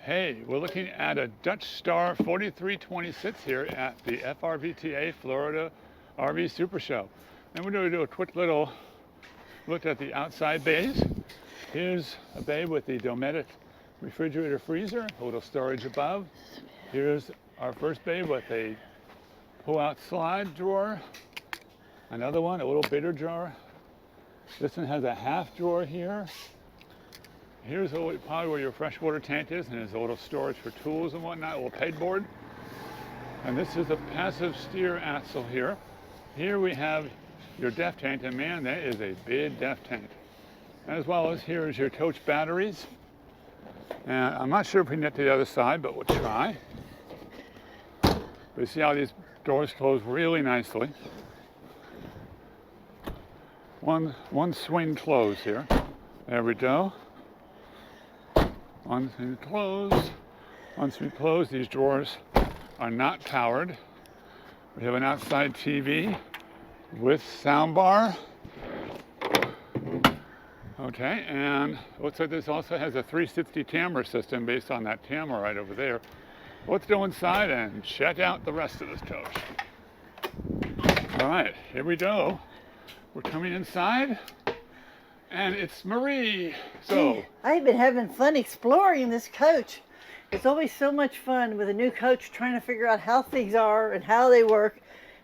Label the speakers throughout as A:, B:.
A: Hey, we're looking at a Dutch Star 4326 here at the FRVTA Florida RV Supershow. And we're going to do a quick little look at the outside bays. Here's a bay with the Dometic refrigerator freezer, a little storage above. Here's our first bay with a pull-out slide drawer. Another one, a little bigger drawer. This one has a half drawer here. Here's probably where your freshwater tank is, and there's a little storage for tools and whatnot, a little pegboard. And this is a passive steer axle here. Here we have your def tank, and man, that is a big def tank. As well as here is your coach batteries. And I'm not sure if we can get to the other side, but we'll try. But see how these doors close really nicely. One swing close here. There we go. Once we close, these drawers are not powered. We have an outside TV with soundbar. Okay, and it looks like this also has a 360 camera system based on that camera right over there. Let's go inside and check out the rest of this coach. All right, here we go. We're coming inside. And it's Marie. So
B: I've been having fun exploring this coach. It's always so much fun with a new coach trying to figure out how things are and how they work.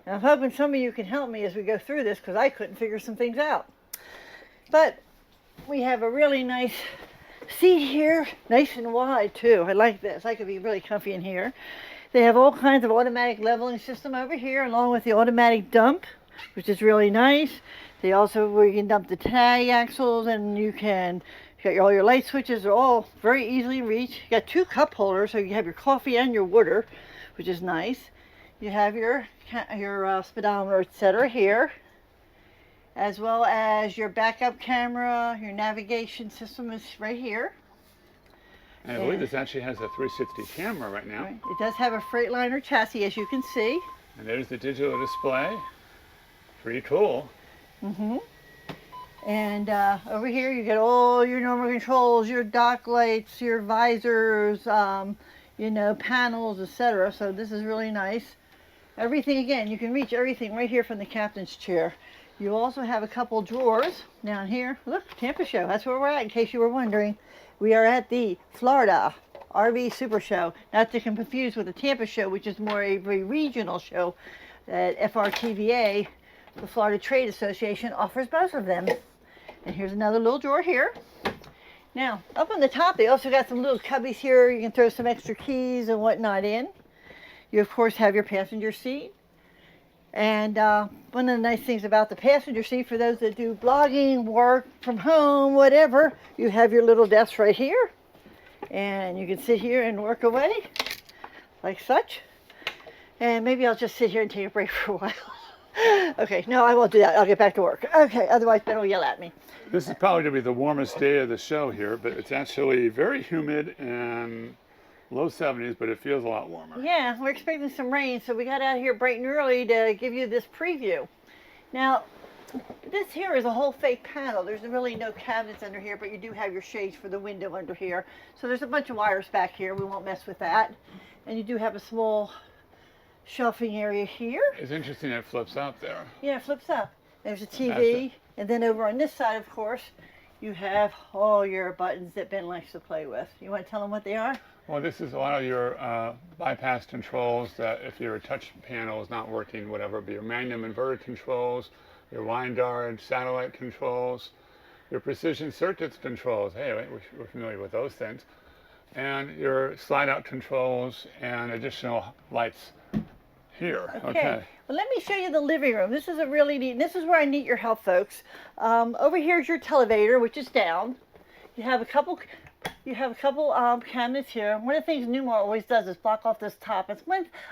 B: And I'm hoping some of you can help me as we go through this because I couldn't figure some things out. But we have a really nice seat here, nice and wide too. I like this. I could be really comfy in here. They have all kinds of automatic leveling system over here along with the automatic dump, which is really nice. They also, where you can dump the tag axles, and you got all your light switches are all very easily reached. You got two cup holders, so you have your coffee and your water, which is nice. You have your speedometer, etc. here, as well as your backup camera. Your navigation system is right here.
A: And I believe this actually has a 360 camera right now.
B: Right. It does have a Freightliner chassis, as you can see.
A: And there's the digital display. Pretty cool.
B: And over here you get all your normal controls, your dock lights, your visors, panels, etc. So this is really nice. Everything, again, you can reach everything right here from the captain's chair. You also have a couple drawers down here. Look, Tampa show, that's where we're at, in case you were wondering. We are at the Florida RV Supershow, not to be confused with the Tampa show, which is more a very regional show at FRTVA. The Florida Trade Association offers both of them. And here's another little drawer here. Now, up on the top, they also got some little cubbies here. You can throw some extra keys and whatnot in. You, of course, have your passenger seat. And one of the nice things about the passenger seat, for those that do blogging, work from home, whatever, you have your little desk right here. And you can sit here and work away, like such. And maybe I'll just sit here and take a break for a while. Okay, no, I won't do that. I'll get back to work. Okay, otherwise Ben will yell at me.
A: This is probably going to be the warmest day of the show here, but it's actually very humid and low 70s, but it feels a lot warmer.
B: Yeah, we're expecting some rain, so we got out here bright and early to give you this preview. Now, this here is a whole fake panel. There's really no cabinets under here, but you do have your shades for the window under here. So there's a bunch of wires back here. We won't mess with that. And you do have a small shelving area here.
A: It's interesting that it flips out there.
B: Yeah, it flips up. There's a TV, and then over on this side, of course, you have all your buttons that Ben likes to play with. You want to tell them what they are?
A: Well, this is a lot of your bypass controls that if your touch panel is not working, whatever, but your magnum inverter controls, your line guard, satellite controls, your precision circuits controls. Hey, we're familiar with those things. And your slide out controls and additional lights here. Okay.
B: Well, let me show you the living room. This is a really neat, this is where I need your help, folks. Over here is your televator, which is down. You have a couple cabinets here. One of the things Newmar always does is block off this top.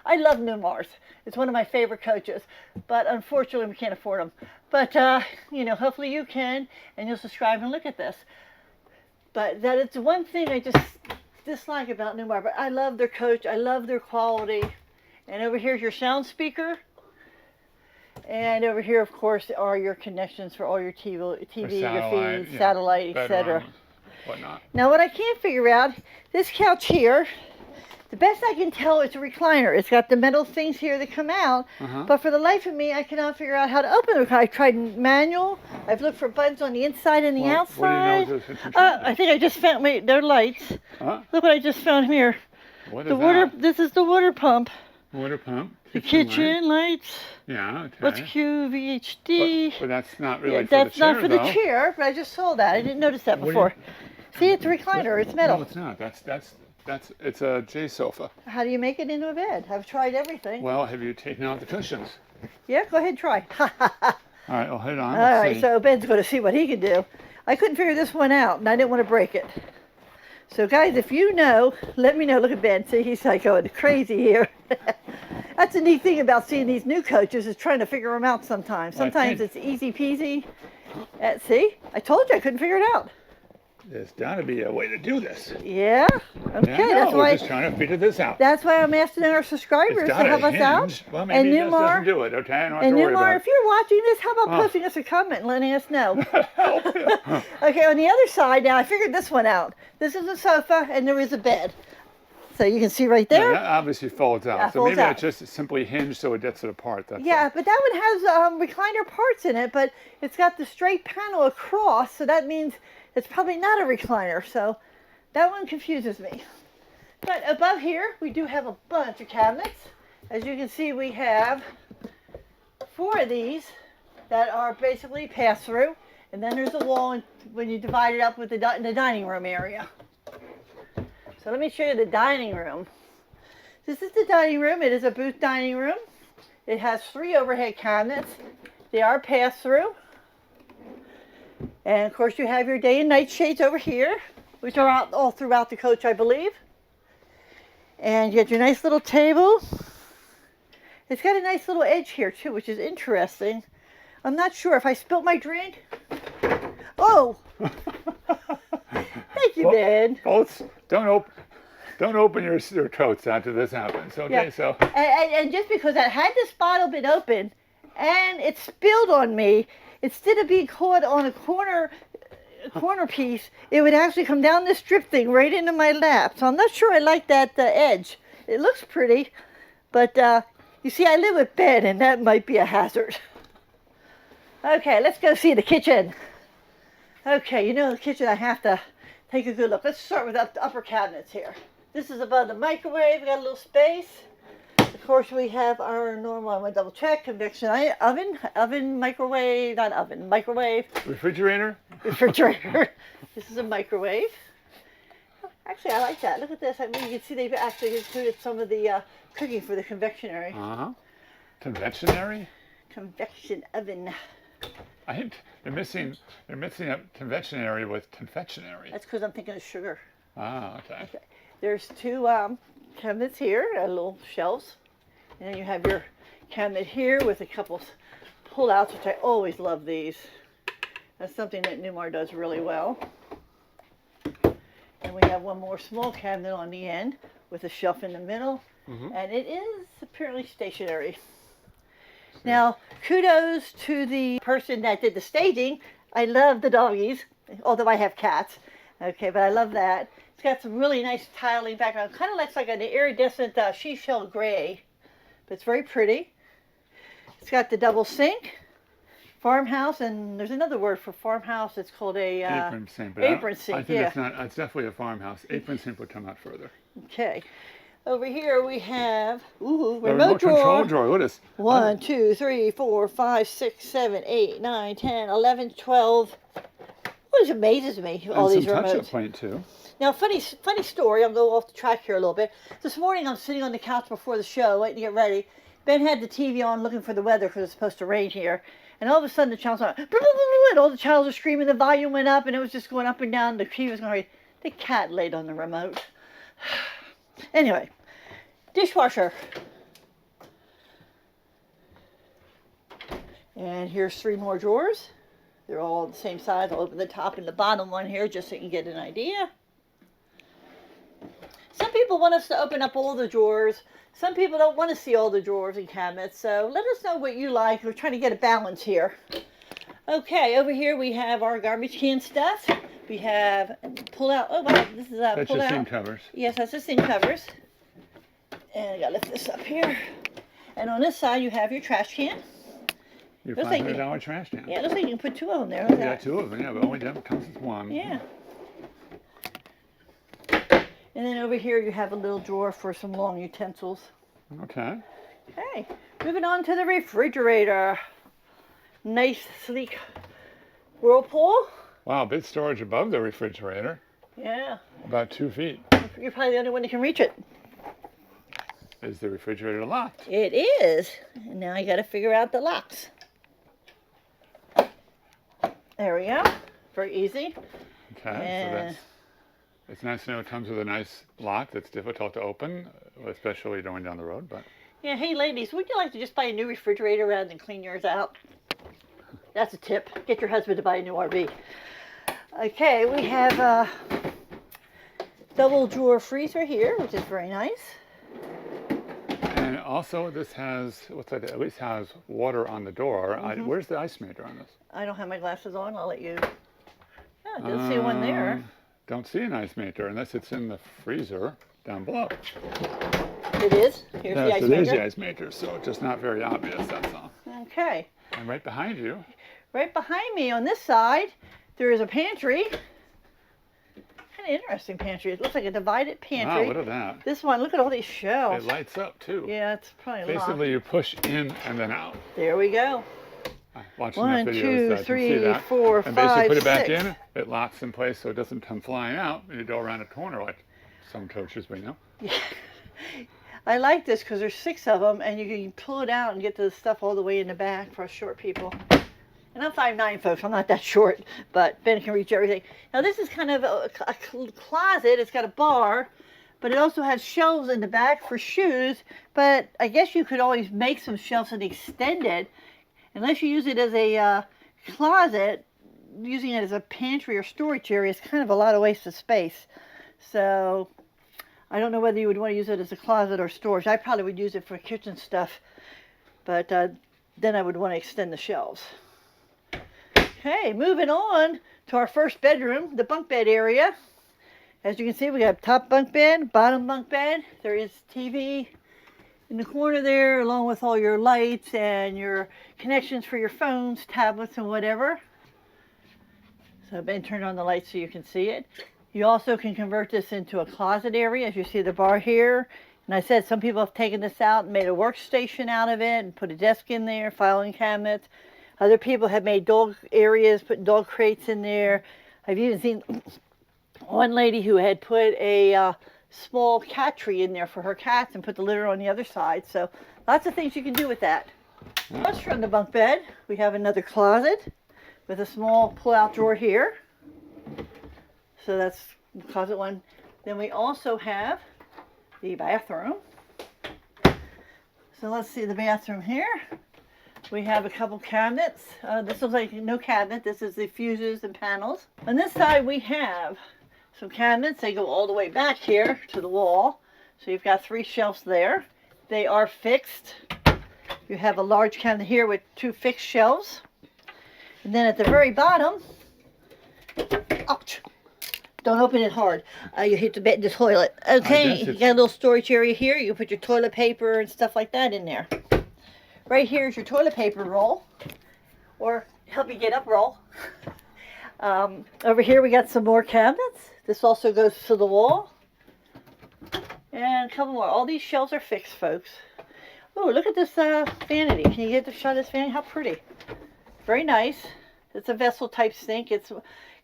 B: I love Newmars. It's one of my favorite coaches, but unfortunately we can't afford them. But hopefully you can, and you'll subscribe and look at this. But that it's one thing I just dislike about Newmar, but I love their coach. I love their quality. And over here's your sound speaker. And over here, of course, are your connections for all your TV, your feeds,
A: yeah,
B: satellite, etc.
A: whatnot.
B: Now what I can't figure out, this couch here, the best I can tell it's a recliner. It's got the metal things here that come out, but for the life of me, I cannot figure out how to open the recliner. I tried manual. I've looked for buttons on the inside and the outside.
A: What do you know
B: I think I just found their lights.
A: Huh?
B: Look what I just found here.
A: What is
B: The water.
A: that?
B: This is the water pump.
A: Water pump.
B: The kitchen lights.
A: Yeah, okay.
B: What's QVHD?
A: But that's not really for
B: That's
A: the chair,
B: not for the chair, but I just saw that. I didn't notice that before. See, it's a recliner. It's metal.
A: No, it's not. It's a J sofa.
B: How do you make it into a bed? I've tried everything.
A: Well, have you taken out the cushions?
B: Yeah, go ahead, try.
A: All right, well, hold on.
B: All right, so Ben's going to see what he can do. I couldn't figure this one out, and I didn't want to break it. So, guys, if you know, let me know. Look at Ben. See, he's like going crazy here. That's the neat thing about seeing these new coaches is trying to figure them out sometimes. Sometimes it's easy peasy. See, I told you I couldn't figure it out.
A: There's got to be a way to do this.
B: Yeah. Okay.
A: Yeah,
B: That's
A: we're
B: why.
A: just trying to figure this out.
B: That's why I'm asking our subscribers to help us out.
A: Well, maybe
B: and
A: this doesn't do it. Okay, I don't have
B: and
A: to worry
B: Newmar,
A: about
B: if you're watching this, how about posting us a comment and letting us know?
A: it.
B: Okay, on the other side now, I figured this one out. This is a sofa, and there is a bed. So you can see right there.
A: Yeah, that obviously folds out.
B: That
A: So
B: folds
A: maybe
B: out.
A: it's just simply hinged so it gets it apart. That's
B: Yeah,
A: all.
B: but that one has recliner parts in it, but it's got the straight panel across, so that means it's probably not a recliner. So that one confuses me. But above here, we do have a bunch of cabinets. As you can see, we have 4 of these that are basically pass-through, and then there's a wall when you divide it up with the dining room area. So let me show you the dining room. This is the dining room. It is a booth dining room. It has 3 overhead cabinets. They are pass-through. And of course you have your day and night shades over here, which are out all throughout the coach, I believe. And you get your nice little table. It's got a nice little edge here too, which is interesting. I'm not sure if I spilt my drink. Oh! Thank you, Ben.
A: Folks, don't open your coats after this happens. Okay,
B: Yeah.
A: so.
B: And just because had this bottle been open and it spilled on me, instead of being caught on a corner piece, it would actually come down this strip thing right into my lap. So I'm not sure I like that edge. It looks pretty, but you see, I live with Ben, and that might be a hazard. Okay, let's go see the kitchen. Okay, you know the kitchen, I have to take a good look. Let's start with the upper cabinets here. This is above the microwave. We got a little space. Of course, we have our normal, I'm going to double check, convection microwave.
A: Refrigerator?
B: Refrigerator. This is a microwave. Actually, I like that. Look at this. I mean, you can see they've actually included some of the cooking for the convectionary.
A: Convectionary?
B: Convection oven.
A: I think they're missing a convectionary with confectionery.
B: That's because I'm thinking of sugar.
A: Okay.
B: There's 2 cabinets here, little shelves. And then you have your cabinet here with a couple pull-outs, which I always love these. That's something that Newmar does really well. And we have one more small cabinet on the end with a shelf in the middle. And it is apparently stationary. Now, kudos to the person that did the staging. I love the doggies, although I have cats. Okay, but I love that. It's got some really nice tiling background. Kind of looks like an iridescent seashell gray, but it's very pretty. It's got the double sink, farmhouse, and there's another word for farmhouse. It's called a
A: apron sink.
B: Apron sink.
A: I think it's definitely a farmhouse. Apron sink would come out further.
B: Okay. Over here we have
A: A
B: remote drawer.
A: control drawer. What is?
B: 1, 2, 3, 4, 5, 6, 7, 8, 9, 10, 11, 12. Which amazes me, all
A: And
B: these
A: some touch-up
B: remotes.
A: paint too.
B: Now, funny story. I'm going off the track here a little bit. This morning, I'm sitting on the couch before the show, waiting to get ready. Ben had the TV on, looking for the weather because it's supposed to rain here. And all of a sudden, the channel's on, and all the channels are screaming. The volume went up, and it was just going up and down. The TV was going. The cat laid on the remote. Anyway, dishwasher. And here's 3 more drawers. They're all the same size. I'll open the top and the bottom one here just so you can get an idea. Some people want us to open up all the drawers. Some people don't want to see all the drawers and cabinets. So let us know what you like. We're trying to get a balance here. Okay, over here we have our garbage can stuff. We have pull out. Oh wow, this is
A: That's
B: pull
A: your
B: out.
A: seam covers.
B: Yes, that's the seam covers. And I gotta lift this up here. And on this side, you have your trash can.
A: Your
B: Looks like
A: $500 trash can.
B: Yeah, it looks like you can put two of them there.
A: You got two of them, yeah, but only comes with one.
B: Yeah. And then over here, you have a little drawer for some long utensils.
A: Okay.
B: Okay, moving on to the refrigerator. Nice, sleek Whirlpool.
A: Wow, big storage above the refrigerator.
B: Yeah.
A: About 2 feet.
B: You're probably the only one that can reach it.
A: Is the refrigerator locked?
B: It is. And now I got to figure out the locks. There we go. Very easy.
A: Okay, so it's nice to know it comes with a nice lock that's difficult to open, especially going down the road. But
B: yeah, hey ladies, would you like to just buy a new refrigerator rather than clean yours out? That's a tip. Get your husband to buy a new RV. Okay, we have a double drawer freezer here, which is very nice.
A: And also, this has, at least has water on the door. Where's the ice maker on this?
B: I don't have my glasses on. I'll let you. Yeah, I didn't see one there.
A: Don't see an ice maker unless it's in the freezer down below.
B: It is? Here's the ice maker.
A: There's the ice maker, so it's just not very obvious, that's all.
B: Okay.
A: And right behind you.
B: Right behind me on this side, there is a pantry. Kind of interesting pantry. It looks like a divided pantry.
A: Wow, look at that.
B: This one, look at all these shelves.
A: It lights up too.
B: Yeah, it's probably locked.
A: Basically, you push in and then out.
B: There we go.
A: Watching
B: 1,
A: enough videos
B: 2,
A: I can see
B: 3,
A: that.
B: 4,
A: and
B: 5,
A: basically put it back
B: 6.
A: in, it locks in place so it doesn't come flying out, and you go around a corner like some coaches we know.
B: Yeah. I like this because there's 6 of them, and you can pull it out and get the stuff all the way in the back for us short people. And I'm 5'9", folks. I'm not that short, but Ben can reach everything. Now this is kind of a closet. It's got a bar, but it also has shelves in the back for shoes. But I guess you could always make some shelves and extend it. Unless you use it as a closet, using it as a pantry or storage area is kind of a lot of waste of space. So I don't know whether you would want to use it as a closet or storage. I probably would use it for kitchen stuff, but then I would want to extend the shelves. Okay, moving on to our first bedroom, the bunk bed area. As you can see, we have top bunk bed, bottom bunk bed. There is TV in the corner there, along with all your lights and your connections for your phones, tablets, and whatever. So Ben turned on the lights so you can see it. You also can convert this into a closet area, as you see the bar here. And I said some people have taken this out and made a workstation out of it and put a desk in there, filing cabinets. Other people have made dog areas, put dog crates in there. I've even seen one lady who had put a small cat tree in there for her cats and put the litter on the other side. So lots of things you can do with that. Plus from the bunk bed, we have another closet with a small pull-out drawer here. So that's closet one. Then we also have the bathroom. So let's see the bathroom here. We have a couple cabinets. This looks like no cabinet. This is the fuses and panels. On this side we have some cabinets. They go all the way back here to the wall. So you've got 3 shelves there. They are fixed. You have a large cabinet here with 2 fixed shelves. And then at the very bottom, ouch, don't open it hard. You hit the toilet. Okay, you got a little storage area here. You can put your toilet paper and stuff like that in there. Right here is your toilet paper roll, or help you get up roll. Over here we got some more cabinets. This also goes to the wall. And a couple more. All these shelves are fixed, folks. Oh, look at this vanity. Can you get the shot of this vanity? How pretty. Very nice. It's a vessel type sink. It's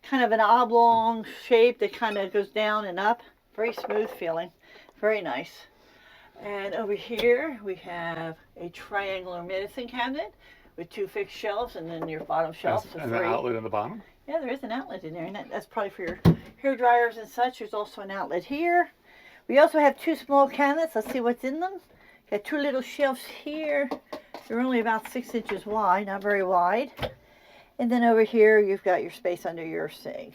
B: kind of an oblong shape that kind of goes down and up. Very smooth feeling. Very nice. And over here we have a triangular medicine cabinet with 2 fixed shelves, and then your bottom shelf.
A: And an outlet in the bottom?
B: Yeah, there is an outlet in there, and that's probably for your hair dryers and such. There's also an outlet here. We also have 2 small cabinets. Let's see what's in them. Got 2 little shelves here. They're only about 6 inches wide, not very wide. And then over here you've got your space under your sink.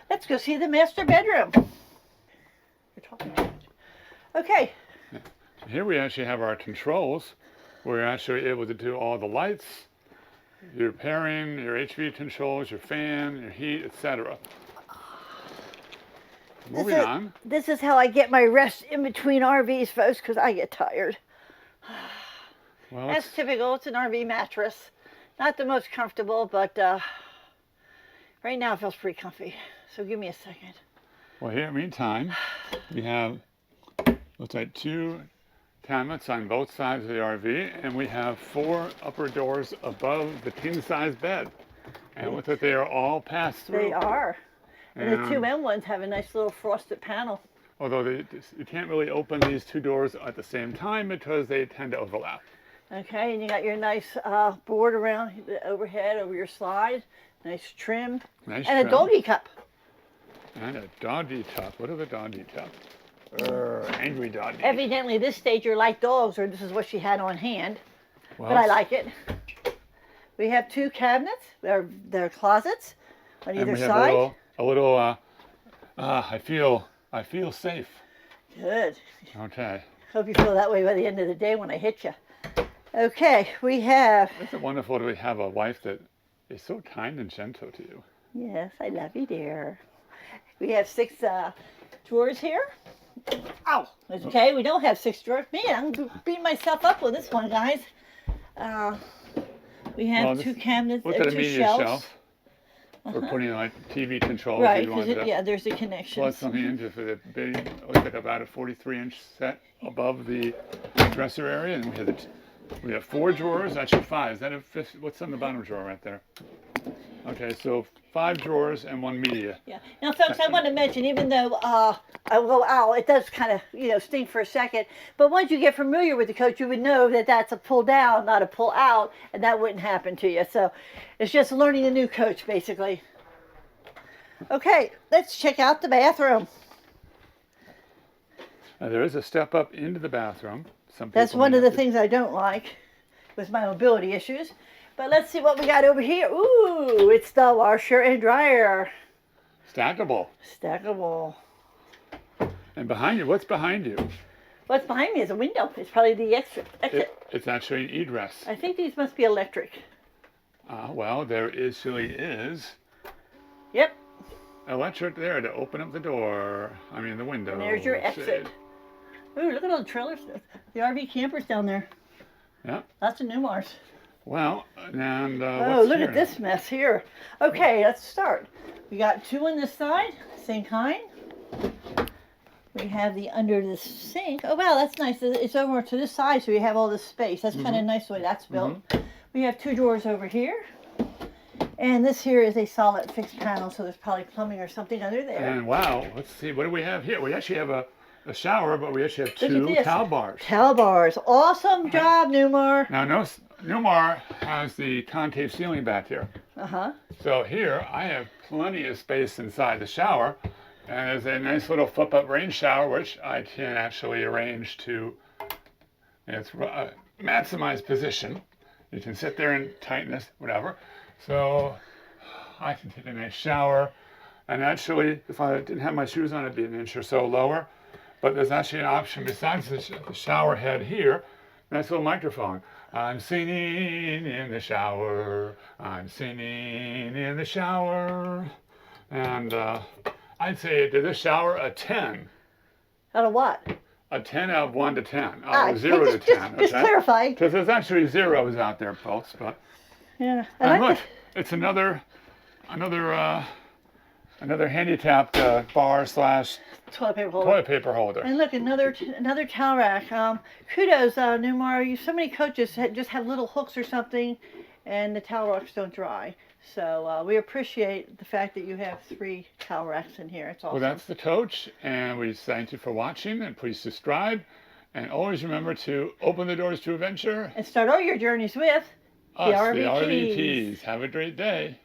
B: Let's go see the master bedroom. You're talking too much. Okay.
A: Here we actually have our controls. We're actually able to do all the lights, your pairing, your HV controls, your fan, your heat, etc. Moving on.
B: This is how I get my rest in between RVs, folks, because I get tired.
A: Well,
B: that's typical. It's an RV mattress. Not the most comfortable, but right now it feels pretty comfy. So give me a second.
A: Well, here, meantime, we have, looks like 2 cabinets on both sides of the RV, and we have 4 upper doors above the king-size bed. And look that they are all passed through.
B: They are. And the 2 end ones have a nice little frosted panel.
A: Although you can't really open these 2 doors at the same time because they tend to overlap.
B: Okay, and you got your nice board around the overhead over your slide. Nice trim.
A: Nice
B: and
A: trim.
B: A doggy cup.
A: And a doggy cup. What are the doggy cups? Angry doggy.
B: Evidently, this stage you like dogs, or this is what she had on hand.
A: Well,
B: but I like it. We have 2 cabinets. They're closets on either side.
A: A little. I feel safe.
B: Good.
A: Okay.
B: Hope you feel that way by the end of the day when I hit you. Okay, we have.
A: Isn't it wonderful to have a wife that is so kind and gentle to you?
B: Yes, I love you, dear. We have 6 drawers here. Ow! Okay, we don't have 6 drawers. Man, I'm beating myself up with this one, guys. We have 2 cabinets,
A: look at
B: 2
A: a media shelf. For putting like TV controls.
B: Right, yeah, there's a connection.
A: Plug something into for the big, looks like about a 43-inch set above the dresser area, and we have 4 drawers. Actually 5. Is that a 5th? What's on the bottom drawer right there? Okay, so 5 drawers and 1 media.
B: Yeah. Now, folks, I want to mention, even though I will go out, it does kind of, sting for a second. But once you get familiar with the coach, you would know that that's a pull down, not a pull out, and that wouldn't happen to you. So it's just learning a new coach, basically. Okay, let's check out the bathroom.
A: There is a step up into the bathroom.
B: That's one of the things I don't like with my mobility issues. But let's see what we got over here. Ooh, it's the washer and dryer.
A: Stackable.
B: Stackable.
A: And behind you, what's behind you?
B: What's behind me is a window. It's probably the exit.
A: It's actually an egress.
B: I think these must be electric.
A: Well, there actually is.
B: Yep.
A: Electric there to open up the door. I mean, the window.
B: And there's your exit. Ooh, look at all the trailers. The RV campers down there.
A: Yeah.
B: Lots of Newmars.
A: Well, and
B: oh, look at this mess here. Okay, let's start. We got 2 on this side, same kind. We have the under the sink. Oh, wow, that's nice. It's over to this side, so you have all this space. That's kind of nice the way that's built. We have 2 drawers over here. And this here is a solid fixed panel, so there's probably plumbing or something under there.
A: And wow, let's see, what do we have here? We actually have a shower, but we actually have 2 towel bars.
B: Towel bars. Awesome job, Newmar.
A: Now, Newmar has the concave ceiling back here. So here, I have plenty of space inside the shower. And there's a nice little flip-up rain shower, which I can actually arrange to maximize position. You can sit there and tighten this, whatever. So I can take a nice shower. And actually, if I didn't have my shoes on, it'd be an inch or so lower. But there's actually an option besides the shower head here. Nice little microphone. I'm singing in the shower. I'm singing in the shower. And I'd say to this shower a 10.
B: Out of what?
A: A 10 out of 1 to 10. 0 to 10.
B: Just clarify.
A: Because there's actually zeros out there, folks. But
B: yeah.
A: And look, it's another handicapped bar / toilet paper holder.
B: And look, another towel rack. Kudos, Newmar. So many coaches just have little hooks or something, and the towel racks don't dry. So we appreciate the fact that you have 3 towel racks in here. It's awesome.
A: Well, that's the coach, and we thank you for watching, and please subscribe. And always remember to open the doors to adventure.
B: And start all your journeys with
A: us, the RVTs. Have a great day.